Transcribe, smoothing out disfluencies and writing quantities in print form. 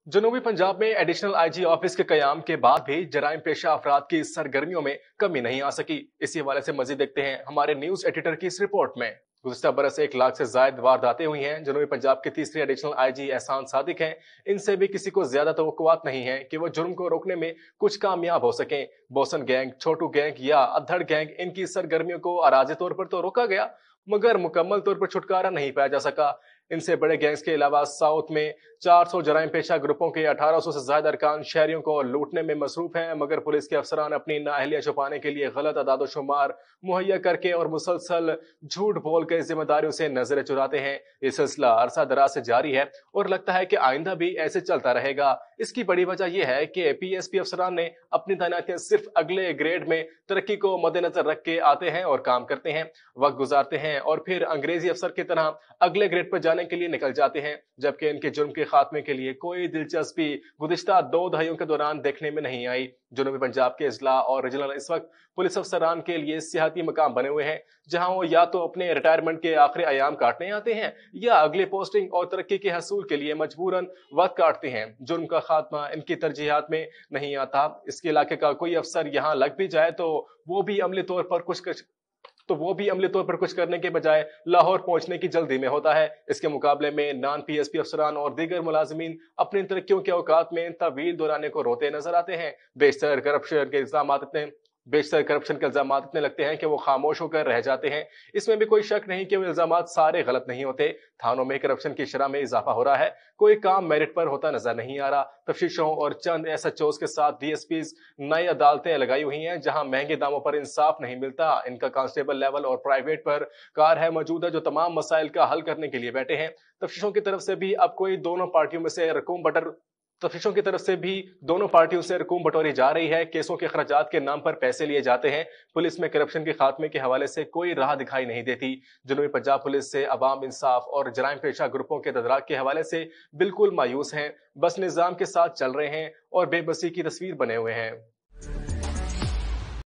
जनूबी पंजाब में additional IG office के कयाम के बाद भी जराइम पेशा अफराद की सरगर्मियों में कमी नहीं आ सकी। इसी हवाले से मजीद देखते हैं हमारे न्यूज एडिटर की इस रिपोर्ट में। गुज़िश्ता बरस 1 लाख से जायद वारदातें हुई हैं। जनूबी पंजाब के तीसरे एडिशनल आईजी एहसान सादिक हैं। इनसे भी किसी को ज्यादा तवक्कुआत नहीं है कि वो जुर्म को रोकने में कुछ कामयाब हो सकें। बोसन गैंग, छोटू गैंग या अद्धड़ गैंग, इनकी सरगर्मियों को अराजी तौर पर तो रोका गया मगर मुकम्मल तौर पर छुटकारा नहीं पाया जा सका। इनसे बड़े गैंग्स के अलावा साउथ में 400 जराइम पेशा ग्रुपों के 1800 से ज्यादा अरकान शहरियों को लूटने में मसरूफ हैं, मगर पुलिस के अफसरान अपनी नाअहलिया छुपाने के लिए गलत अदाद-ओ-शुमार मुहैया करके और मुसलसल झूठ बोल के जिम्मेदारियों से नजरें चुराते हैं। ये सिलसिला अरसा दराज से जारी है और लगता है कि आइंदा भी ऐसे चलता रहेगा। इसकी बड़ी वजह यह है कि पीएसपी अफसरान ने अपनी तैनातियां सिर्फ अगले ग्रेड में तरक्की को मद्देनजर रख के आते हैं और काम करते हैं, वक्त गुजारते हैं और फिर अंग्रेजी अफसर की तरह अगले ग्रेड पर जाने के लिए निकल जाते हैं, जबकि इनके जुर्म के खात्मे के लिए कोई दिलचस्पी गुज़िश्ता 2 दहाइयों के दौरान देखने में नहीं आई। जनूबी पंजाब के इजला और रीजनल इस वक्त पुलिस अफसरान के लिए सियाहती मकाम बने हुए हैं, जहां वो या तो अपने रिटायरमेंट के आखिरी अयाम काटने आते हैं या अगली पोस्टिंग और तरक्की के हसूल के लिए मजबूरन वक्त काटते हैं। जुर्म का खात्मा इनकी तरजीहात में नहीं आता। इसके इलाके का कोई अफसर यहाँ लग भी जाए तो वो भी अमली तौर पर कुछ करने के बजाय लाहौर पहुंचने की जल्दी में होता है। इसके मुकाबले में नॉन पीएसपी अफसरान और दीगर मुलाजिमीन अपनी तरक्कियों के औकात में तवील दौराने को रोते नजर आते हैं। बेशतर करप्शन के इल्जाम इतने लगते हैं कि वो खामोश होकर रह जाते हैं। इसमें भी कोई शक नहीं कि वो इल्जाम सारे गलत नहीं होते। थानों में करप्शन की शरह में इजाफा हो रहा है, कोई काम मेरिट पर होता नजर नहीं आ रहा। तफ्तीशों और चंद एसएचओज के साथ डीएसपीज नई अदालतें लगाई हुई हैं, जहां महंगे दामों पर इंसाफ नहीं मिलता। इनका कांस्टेबल लेवल और प्राइवेट पर कार है मौजूद है जो तमाम मसाइल का हल करने के लिए बैठे हैं। तफ्तीशों की तरफ से भी अब कोई दोनों पार्टियों में से तफ्तीशों की तरफ से भी दोनों पार्टियों से रकूम बटोरी जा रही है। केसों के खर्चात के नाम पर पैसे लिए जाते हैं। पुलिस में करप्शन के खात्मे के हवाले से कोई राह दिखाई नहीं देती। जनूबी पंजाब पुलिस से अवाम इंसाफ और जराइम पेशा ग्रुपों के तदराक के हवाले से बिल्कुल मायूस हैं, बस निजाम के साथ चल रहे हैं और बेबसी की तस्वीर बने हुए हैं।